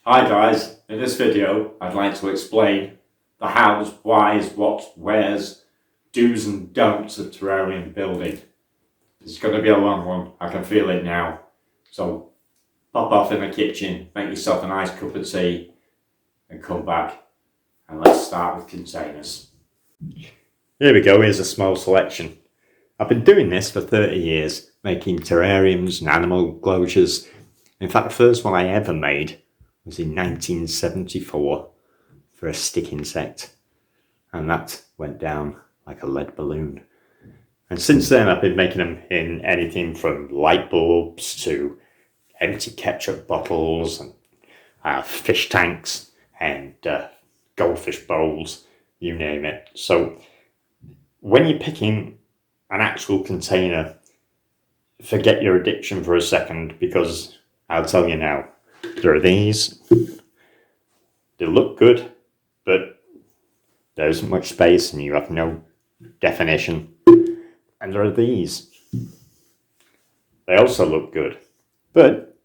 Hi guys, in this video I'd like to explain the hows, whys, whats, wheres, do's and don'ts of terrarium building. It's going to be a long one, I can feel it now. So pop off in the kitchen, make yourself a nice cup of tea and come back and let's start with containers. Here we go, here's a small selection. I've been doing this for 30 years, making terrariums and animal enclosures. In fact, the first one I ever made was in 1974 for a stick insect, and that went down like a lead balloon. And since then I've been making them in anything from light bulbs to empty ketchup bottles and fish tanks and goldfish bowls, you name it. So when you're picking an actual container, forget your addiction for a second, because I'll tell you now, there are these. They look good, but there isn't much space and you have no definition. And there are these. They also look good, but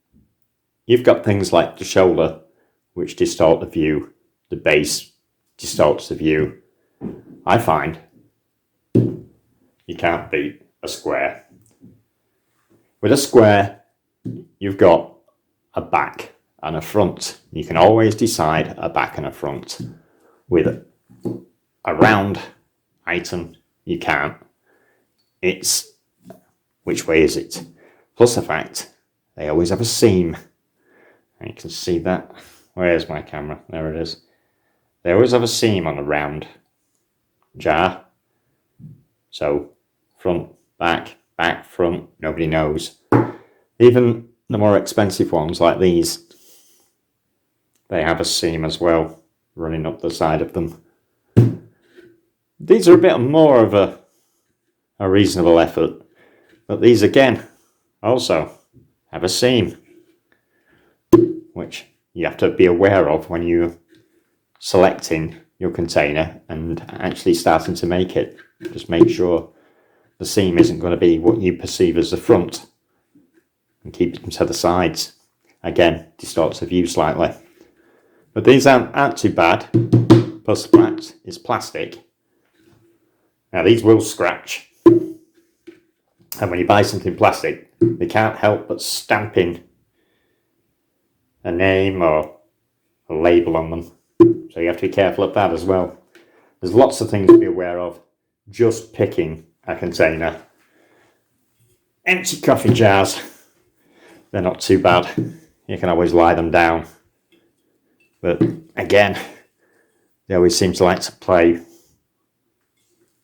you've got things like the shoulder, which distort the view. The base distorts the view. I find you can't beat a square. With a square, you've got a back and a front. You can always decide a back and a front. With a round item, you can't. It's which way is it? Plus the fact they always have a seam. And you can see that. Where's my camera? There it is. They always have a seam on a round jar. So front, back, front, nobody knows. Even the more expensive ones like these, they have a seam as well running up the side of them. These are a bit more of a reasonable effort, but these again also have a seam, which you have to be aware of when you're selecting your container and actually starting to make it. Just make sure the seam isn't going to be what you perceive as the front, and keep them to the sides. Again, distorts the view slightly. But these aren't too bad. Plus the fact it's plastic. Now these will scratch. And when you buy something plastic, they can't help but stamping a name or a label on them. So you have to be careful of that as well. There's lots of things to be aware of just picking a container. Empty coffee jars, they're not too bad. You can always lie them down. But again, they always seem to like to play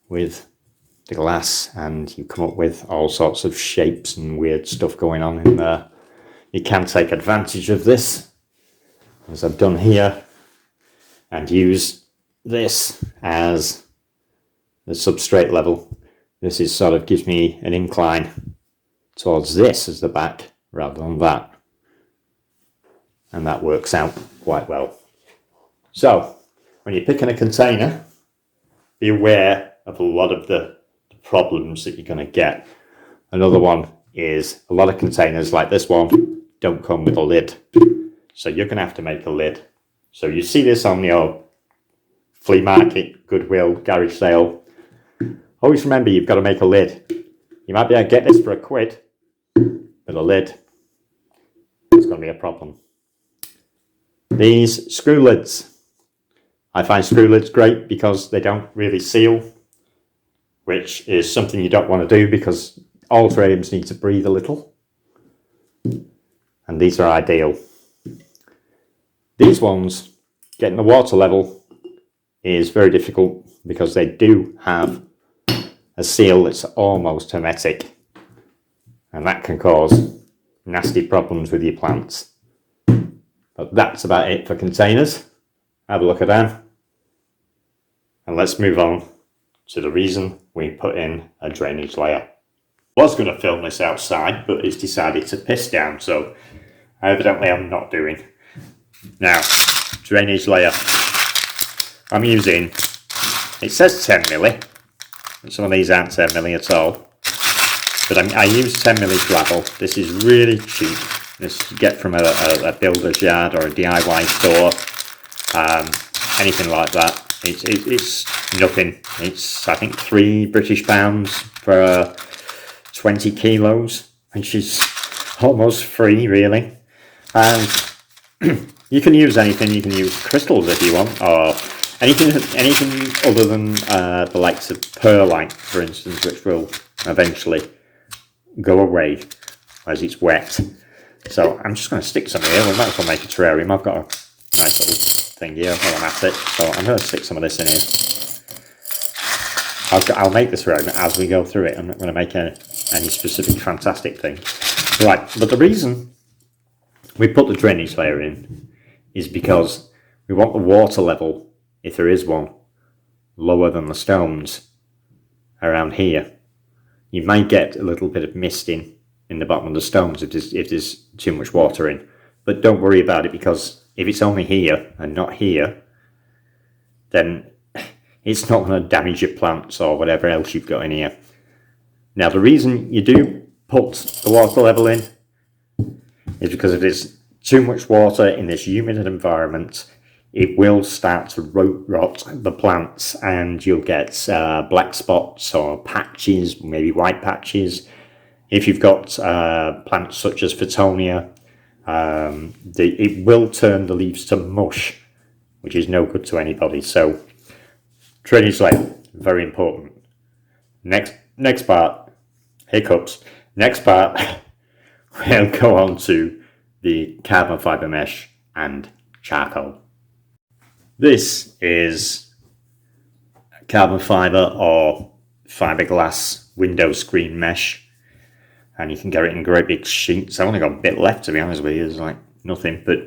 with the glass, and you come up with all sorts of shapes and weird stuff going on in there. You can take advantage of this, as I've done here, and use this as the substrate level. This is sort of gives me an incline towards this as the back rather than that, and that works out quite well. So when you're picking a container, be aware of a lot of the problems that you're going to get. Another one is a lot of containers like this one don't come with a lid, so you're going to have to make a lid. So you see this on your flea market, Goodwill, garage sale. Always remember you've got to make a lid. You might be able to get this for £1, but a lid is going to be a problem. These screw lids. I find screw lids great because they don't really seal, which is something you don't want to do because all terrariums need to breathe a little. And these are ideal. These ones, getting the water level is very difficult because they do have a seal that's almost hermetic, and that can cause nasty problems with your plants. But that's about it for containers. Have a look at them, and let's move on to the reason we put in a drainage layer. I was going to film this outside, but it's decided to piss down, so evidently I'm not doing. Now, drainage layer. I'm using, it says 10mm, and some of these aren't 10mm at all, but I use 10mm gravel. This is really cheap. this you get from a builder's yard or a DIY store, anything like that. It's nothing. It's, I think, £3 for 20 kilos, which is almost free, really. And you can use anything. You can use crystals if you want, or anything other than the likes of perlite, for instance, which will eventually go away as it's wet. So I'm just going to stick some here. We might as well make a terrarium. I've got a nice little thing here while I'm at it, so I'm going to stick some of this in here. I'll make this terrarium as we go through it. I'm not going to make any specific fantastic thing. Right, but the reason we put the drainage layer in is because we want the water level, if there is one, lower than the stones around here. You might get a little bit of misting in the bottom of the stones if there's too much water in, but don't worry about it, because if it's only here and not here, then it's not going to damage your plants or whatever else you've got in here. Now, the reason you do put the water level in is because if there's too much water in this humid environment, it will start to rot the plants, and you'll get black spots or patches, maybe white patches. If you've got plants such as Photonia, it will turn the leaves to mush, which is no good to anybody. So drainage layer, very important. Next part, hiccups. Next part, we'll go on to the carbon fibre mesh and charcoal. This is carbon fibre or fiberglass window screen mesh, and you can get it in great big sheets. I've only got a bit left, to be honest with you. It's like nothing, but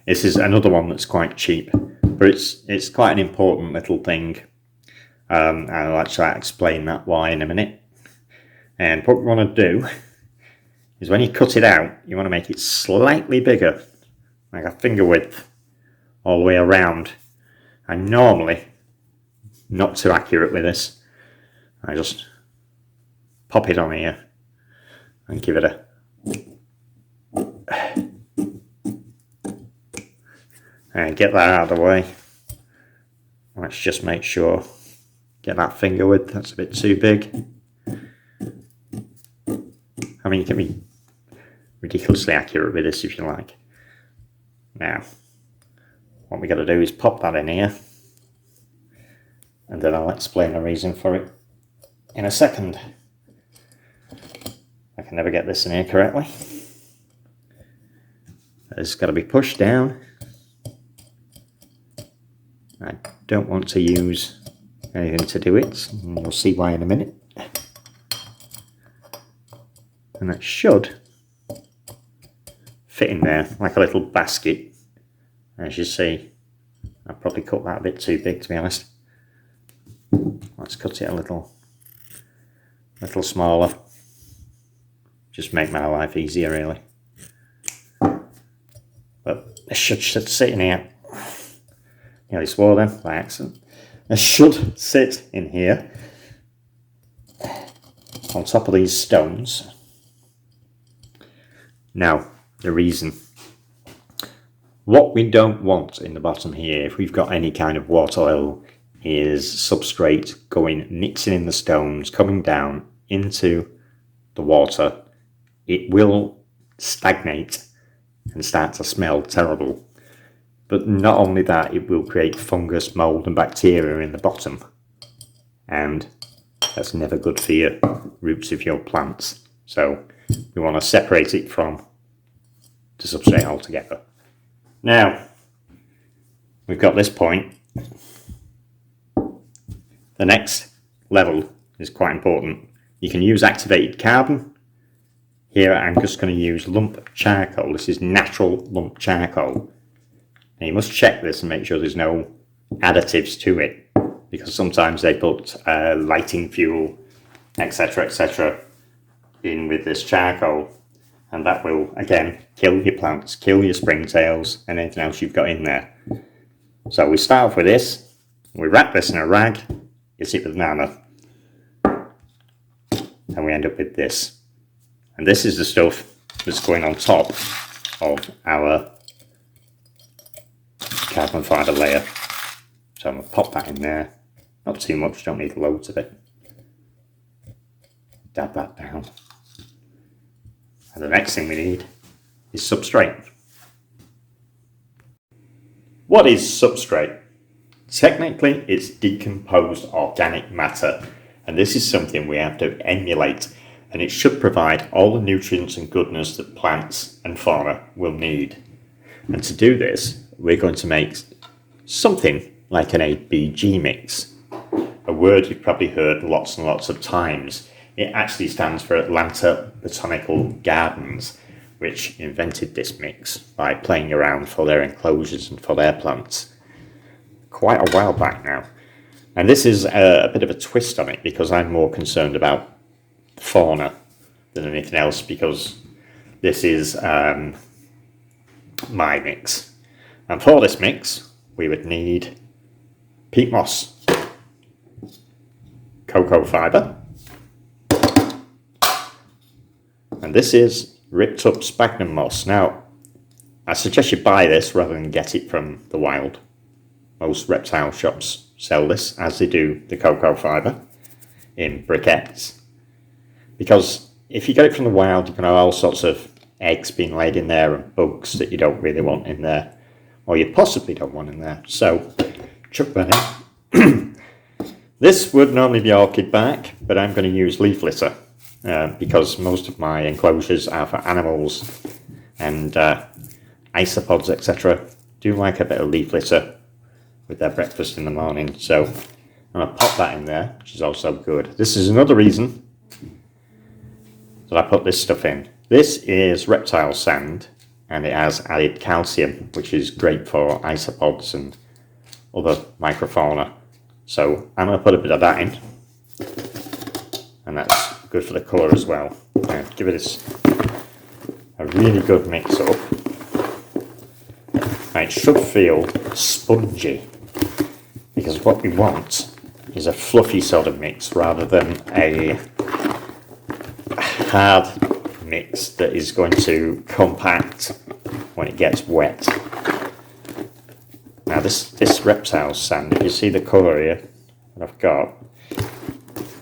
this is another one that's quite cheap, but it's quite an important little thing. I'll actually explain that why in a minute. And what we want to do is, when you cut it out, you want to make it slightly bigger, like a finger width all the way around. I'm normally not too accurate with this. I just pop it on here and give it a and get that out of the way. Let's just make sure, get that finger width, that's a bit too big. I mean, you can be ridiculously accurate with this if you like. Now, what we got to do is pop that in here, and then I'll explain the reason for it in a second. I can never get this in here correctly. It's got to be pushed down. I don't want to use anything to do it, and you'll see why in a minute. And that should fit in there like a little basket. As you see, I probably cut that a bit too big, to be honest. Let's cut it a little smaller. Just make my life easier, really. But it should sit in here. Nearly swore then by accident. It should sit in here on top of these stones. Now, the reason. What we don't want in the bottom here, if we've got any kind of water level, is substrate mixing in the stones, coming down into the water. It will stagnate and start to smell terrible. But not only that, it will create fungus, mold and bacteria in the bottom. And that's never good for your roots of your plants. So we want to separate it from the substrate altogether. Now, we've got this point. The next level is quite important. You can use activated carbon. Here I'm just going to use lump charcoal. This is natural lump charcoal. Now you must check this and make sure there's no additives to it, because sometimes they put lighting fuel, etc., in with this charcoal, and that will again kill your plants, kill your springtails and anything else you've got in there. So we start off with this, we wrap this in a rag, it's a banana, and we end up with this. And this is the stuff that's going on top of our carbon fibre layer. So I'm going to pop that in there. Not too much, don't need loads of it. Dab that down. And the next thing we need is substrate. What is substrate? Technically, it's decomposed organic matter, and this is something we have to emulate, and it should provide all the nutrients and goodness that plants and fauna will need. And to do this, we're going to make something like an ABG mix, a word you've probably heard lots and lots of times. It actually stands for Atlanta Botanical Gardens, which invented this mix by playing around for their enclosures and for their plants quite a while back now. And this is a bit of a twist on it, because I'm more concerned about fauna than anything else, because this is my mix. And for this mix, we would need peat moss, cocoa fibre, and this is ripped up sphagnum moss. Now, I suggest you buy this rather than get it from the wild. Most reptile shops sell this, as they do the cocoa fibre, in briquettes. Because if you get it from the wild, you can have all sorts of eggs being laid in there and bugs that you don't really want in there, or you possibly don't want in there. So, chuck that in. This would normally be orchid bark, but I'm going to use leaf litter, because most of my enclosures are for animals, and isopods, etc. do like a bit of leaf litter with their breakfast in the morning. So I'm going to pop that in there, which is also good. This is another reason that I put this stuff in. This is reptile sand, and it has added calcium, which is great for isopods and other microfauna. So I'm going to put a bit of that in, and that's good for the colour as well. And give it a really good mix up. And it should feel spongy, because what we want is a fluffy sort of mix rather than a hard mix that is going to compact when it gets wet. Now this reptile sand, if you see the colour here that I've got,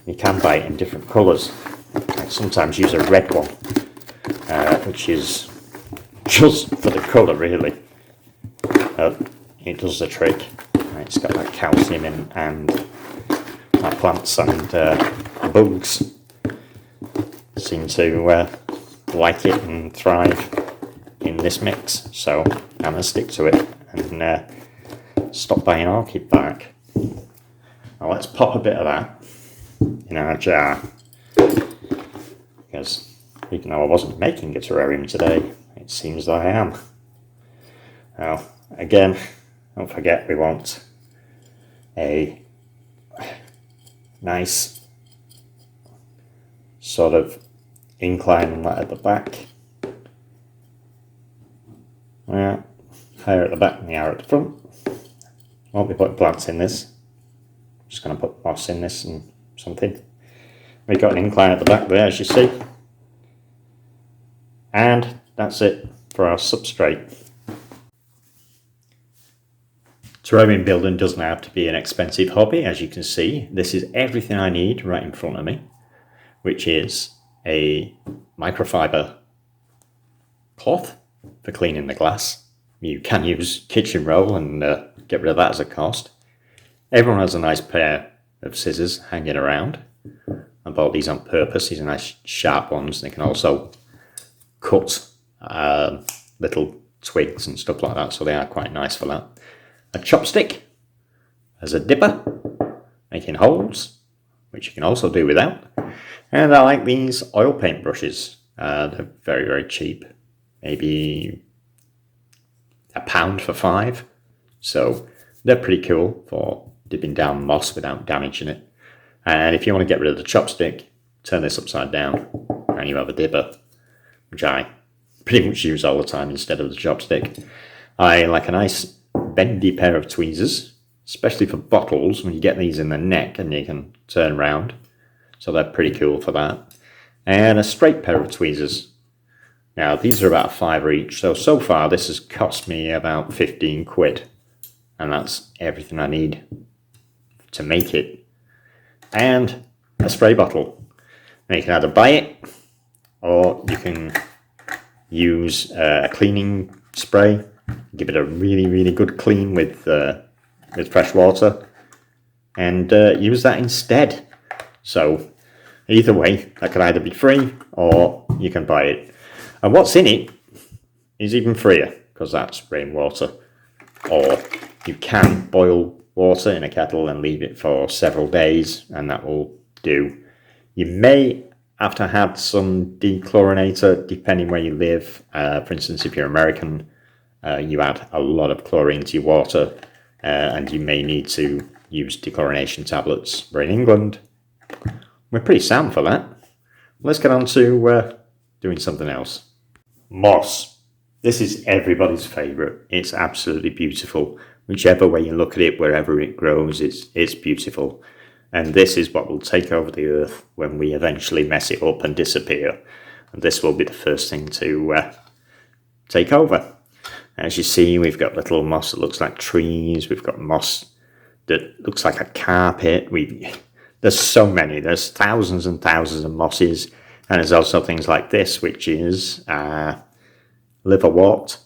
you can buy it in different colours. I sometimes use a red one, which is just for the colour really. It does the trick. It's got that calcium in, and that plants and bugs seem to like it and thrive in this mix. So I'm going to stick to it and stop buying orchid bark. Now let's pop a bit of that in our jar, because even though I wasn't making a terrarium today, it seems that I am. Now again, don't forget, we want a nice sort of incline and that at the back. Yeah, higher at the back than they are at the front. Won't be putting plants in this. Just going to put moss in this and something. We've got an incline at the back there, as you see. And that's it for our substrate. Terrarium building doesn't have to be an expensive hobby. As you can see, this is everything I need right in front of me, which is a microfiber cloth for cleaning the glass. You can use kitchen roll and get rid of that as a cost. Everyone has a nice pair of scissors hanging around. I bought these on purpose. These are nice sharp ones. They can also cut little twigs and stuff like that, so they are quite nice for that. A chopstick as a dipper, making holes, which you can also do without. And I like these oil paint brushes. They're very, very cheap. Maybe £1 for 5. So they're pretty cool for dipping down moss without damaging it. And if you want to get rid of the chopstick, turn this upside down and you have a dipper, which I pretty much use all the time instead of the chopstick. I like a nice bendy pair of tweezers, especially for bottles when you get these in the neck and you can turn round. So they're pretty cool for that. And a straight pair of tweezers. Now these are about £5 each, so far this has cost me about 15 quid, and that's everything I need to make it. And a spray bottle. Now you can either buy it, or you can use a cleaning spray, give it a really good clean with fresh water, and use that instead. So either way, that can either be free or you can buy it. And what's in it is even freer, because that's rainwater. Or you can boil water in a kettle and leave it for several days, and that will do. You may have to have some dechlorinator depending where you live. For instance, if you're American, you add a lot of chlorine to your water, and you may need to use dechlorination tablets. We're in England, we're pretty sound for that. Let's get on to doing something else. Moss. This is everybody's favourite. It's absolutely beautiful. Whichever way you look at it, wherever it grows, it's beautiful. And this is what will take over the earth when we eventually mess it up and disappear. And this will be the first thing to take over. As you see, we've got little moss that looks like trees. We've got moss that looks like a carpet. There's so many. There's thousands and thousands of mosses. And there's also things like this, which is liverwort.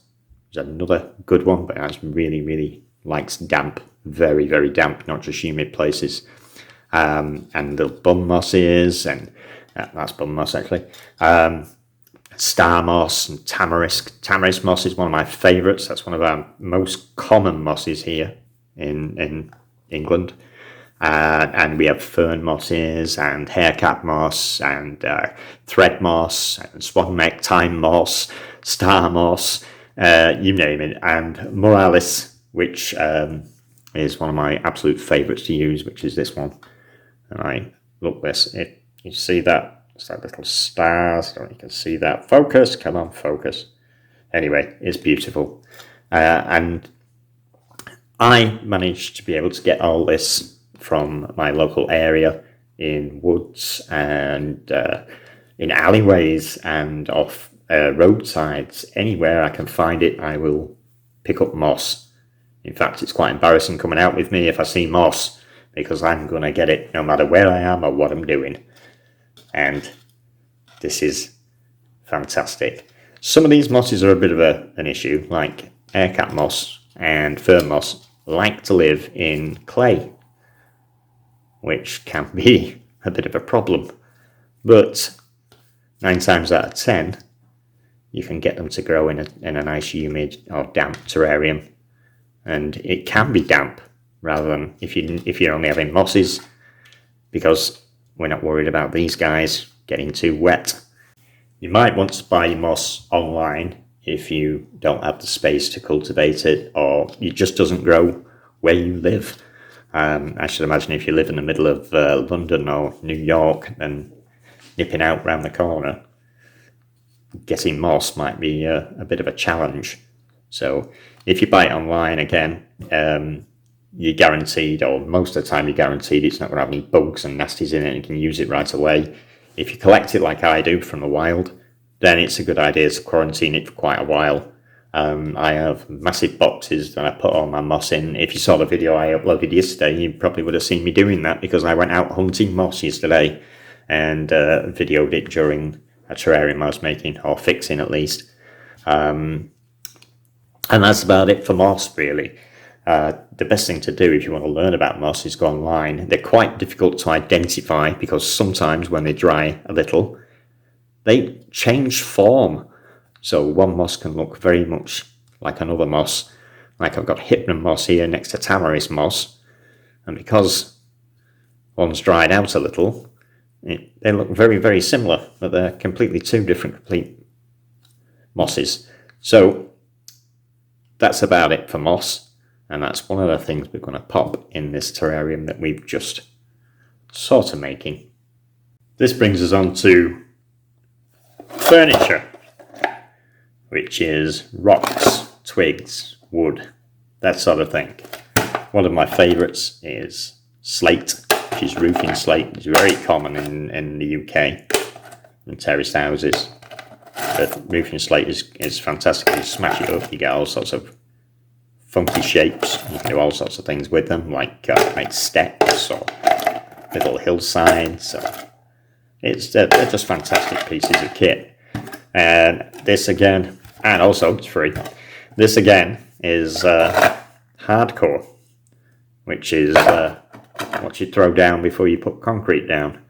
It's another good one, but it really likes damp. Very damp, not just humid places. And the bum mosses, and that's bum moss actually. Star moss and tamarisk. Tamarisk moss is one of my favourites. That's one of our most common mosses here in England. And we have fern mosses and haircap moss and thread moss and swan neck thyme moss, star moss, you name it. And moralis, which is one of my absolute favourites to use, which is this one. And I look this, you see that? It's that little stars. I don't know if you can see that. Focus, come on, focus. Anyway, it's beautiful. And I managed to be able to get all this from my local area in woods and in alleyways and off roadsides. Anywhere I can find it, I will pick up moss. In fact, it's quite embarrassing coming out with me if I see moss, because I'm going to get it no matter where I am or what I'm doing. And this is fantastic. Some of these mosses are a bit of an issue, like haircap moss and fern moss like to live in clay, which can be a bit of a problem. But 9 times out of 10, you can get them to grow in a nice humid or damp terrarium. And it can be damp rather than if you're only having mosses, because we're not worried about these guys getting too wet. You might want to buy your moss online if you don't have the space to cultivate it, or it just doesn't grow where you live. I should imagine if you live in the middle of London or New York, then nipping out round the corner, getting moss might be a bit of a challenge. So if you buy it online, again, you're guaranteed, or most of the time you're guaranteed, it's not going to have any bugs and nasties in it and you can use it right away. If you collect it like I do from the wild, then it's a good idea to quarantine it for quite a while. I have massive boxes that I put all my moss in. If you saw the video I uploaded yesterday, you probably would have seen me doing that, because I went out hunting moss yesterday and videoed it during a terrarium I was making, or fixing at least. And that's about it for moss, really. The best thing to do if you want to learn about moss is go online. They're quite difficult to identify, because sometimes when they dry a little, they change form. So one moss can look very much like another moss. Like I've got hypnum moss here next to tamarisk moss. And because one's dried out a little, they look very similar, but they're completely two different complete mosses. So that's about it for moss. And that's one of the things we're going to pop in this terrarium that we've just sort of making. This brings us on to furniture, which is rocks, twigs, wood, that sort of thing. One of my favourites is slate, which is roofing slate. It's very common in the UK, in terraced houses. the roofing slate is fantastic. You smash it up, you get all sorts of funky shapes. You can do all sorts of things with them, like make steps or little hillsides. So they're just fantastic pieces of kit. And this again, and also it's free. This again is hardcore, which is what you throw down before you put concrete down.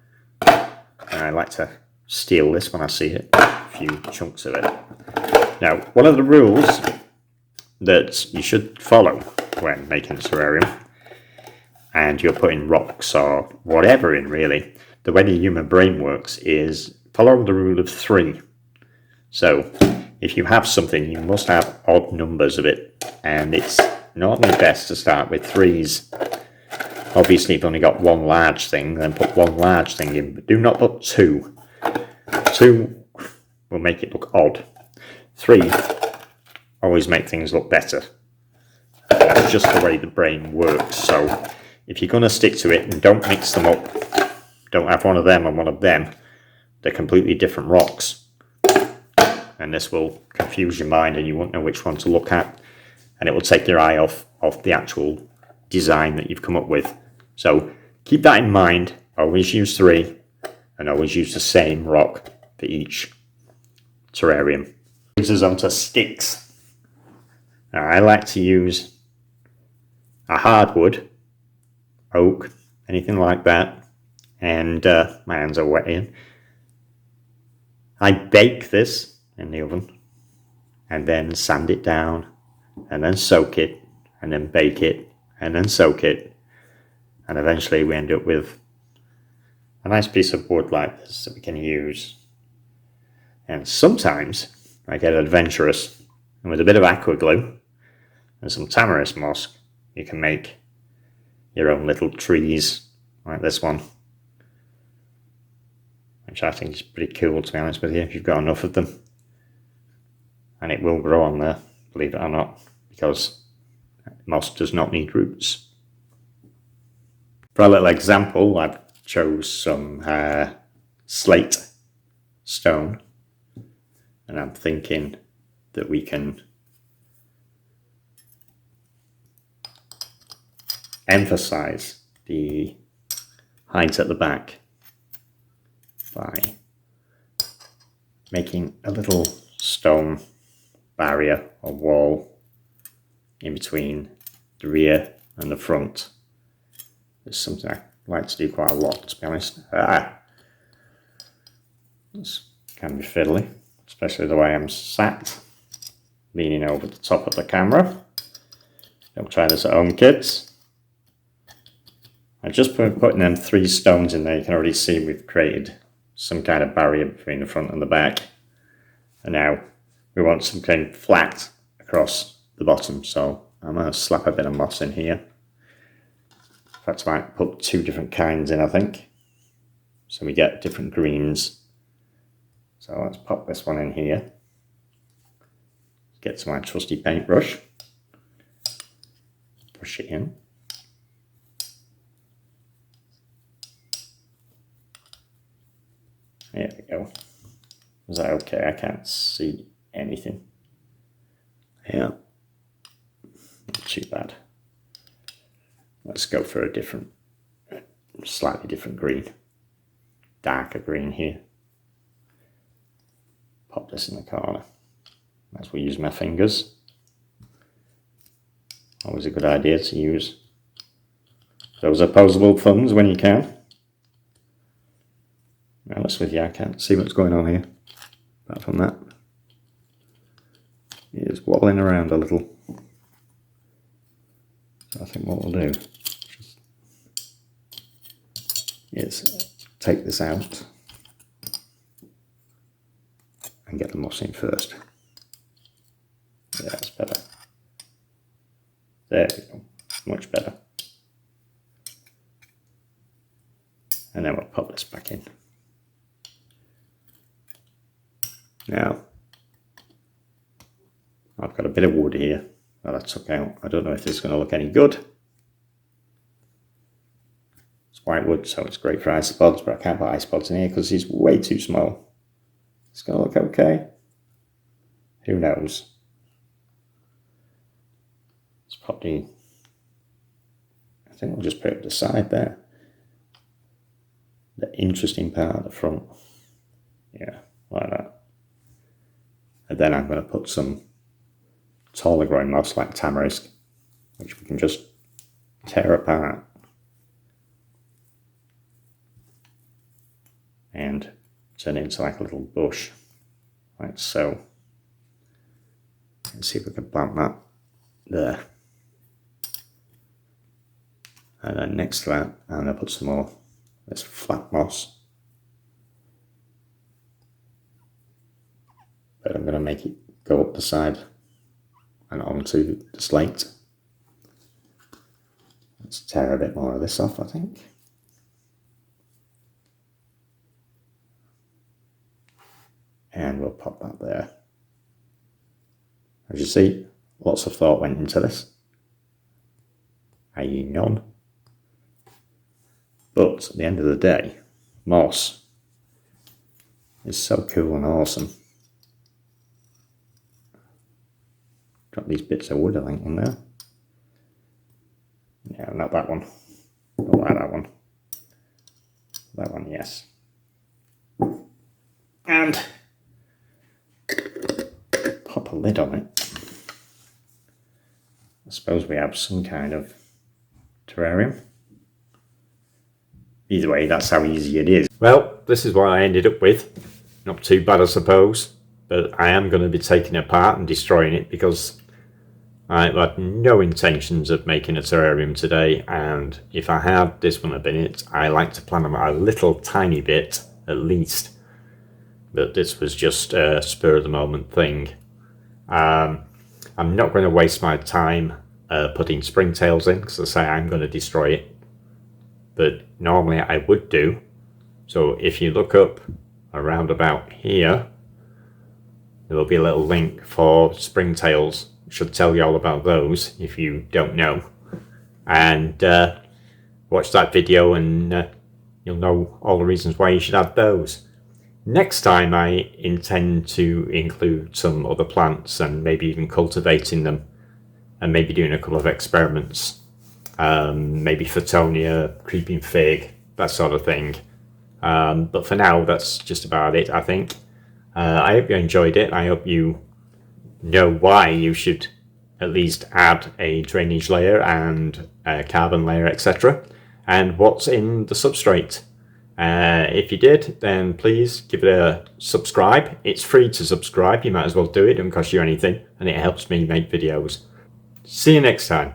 And I like to steal this when I see it, a few chunks of it. Now, one of the rules that you should follow when making a terrarium, and you're putting rocks or whatever in really, the way the human brain works is follow the rule of 3. So if you have something, you must have odd numbers of it, and it's normally best to start with 3s. Obviously, if you've only got one large thing, then put one large thing in, but do not put 2. 2 will make it look odd. 3 always make things look better. That's just the way the brain works. So if you're going to stick to it, and don't mix them up, don't have one of them and one of them. They're completely different rocks. And this will confuse your mind and you won't know which one to look at. And it will take your eye off the actual design that you've come up with. So keep that in mind. Always use 3 and always use the same rock for each terrarium. Brings us onto sticks. Now, I like to use a hardwood, oak, anything like that, and my hands are wet here. I bake this in the oven and then sand it down and then soak it and then bake it and then soak it, and eventually we end up with a nice piece of wood like this that we can use. And sometimes I get adventurous, and with a bit of aqua glue and some tamarisk moss, you can make your own little trees like this one, which I think is pretty cool, to be honest with you, if you've got enough of them. And it will grow on there, believe it or not, because moss does not need roots. For a little example, I've chose some slate stone, and I'm thinking that we can emphasize the height at the back by making a little stone barrier or wall in between the rear and the front. It's something I like to do quite a lot, to be honest. This can be fiddly, especially the way I'm sat, leaning over the top of the camera. Don't try this at home, kids. I just putting them 3 stones in there. You can already see we've created some kind of barrier between the front and the back. And now we want something flat across the bottom. So I'm going to slap a bit of moss in here. In fact, I might put 2 different kinds in, I think. So we get different greens. So let's pop this one in here. Get to my trusty paintbrush. Push it in. There we go. Is that okay? I can't see anything. Yeah. Not too bad. Let's go for a different, slightly different green. Darker green here. Pop this in the corner. As we use my fingers. Always a good idea to use those opposable thumbs when you can. Honest with you, I can't see what's going on here. Apart from that, it is wobbling around a little. So I think what we'll do is take this out and get the moss in first. Yeah, that's better. There we go, much better. And then we'll pop this back in. Now, I've got a bit of wood here that I took out. I don't know if this is going to look any good. It's white wood, so it's great for isopods, but I can't put isopods in here because it's way too small. It's going to look okay. who knows? It's probably, I think we'll just put it aside there. The interesting part at the front. Yeah, like that. And then I'm going to put some taller growing moss like tamarisk, which we can just tear apart and turn it into like a little bush, like so. Let's see if we can plant that there. And then next to that, I'm going to put some more this flat moss. But I'm going to make it go up the side and onto the slate. Let's tear a bit more of this off, I think. And we'll pop that there. As you see, lots of thought went into this, i.e. none. But at the end of the day, moss is so cool and awesome. Got these bits of wood, I think, in there. No, not that one. Not like that one. That one, yes. And pop a lid on it. I suppose we have some kind of terrarium. Either way, that's how easy it is. Well, this is what I ended up with. Not too bad, I suppose. But I am going to be taking it apart and destroying it because I had no intentions of making a terrarium today. And if I had, this wouldn't have been it. I like to plan them a little tiny bit, at least. But this was just a spur of the moment thing. I'm not going to waste my time putting springtails in because I say I'm going to destroy it. But normally I would do. So if you look up around about here, there will be a little link for springtails. Should tell you all about those if you don't know. And watch that video and you'll know all the reasons why you should have those. Next time I intend to include some other plants and maybe even cultivating them and maybe doing a couple of experiments. Maybe Fatonia, creeping fig, that sort of thing. But for now, that's just about it, I think. I hope you enjoyed it. I hope you know why you should at least add a drainage layer and a carbon layer, etc. And what's in the substrate. If you did, then please give it a subscribe. It's free to subscribe. You might as well do it. It doesn't cost you anything. And it helps me make videos. See you next time.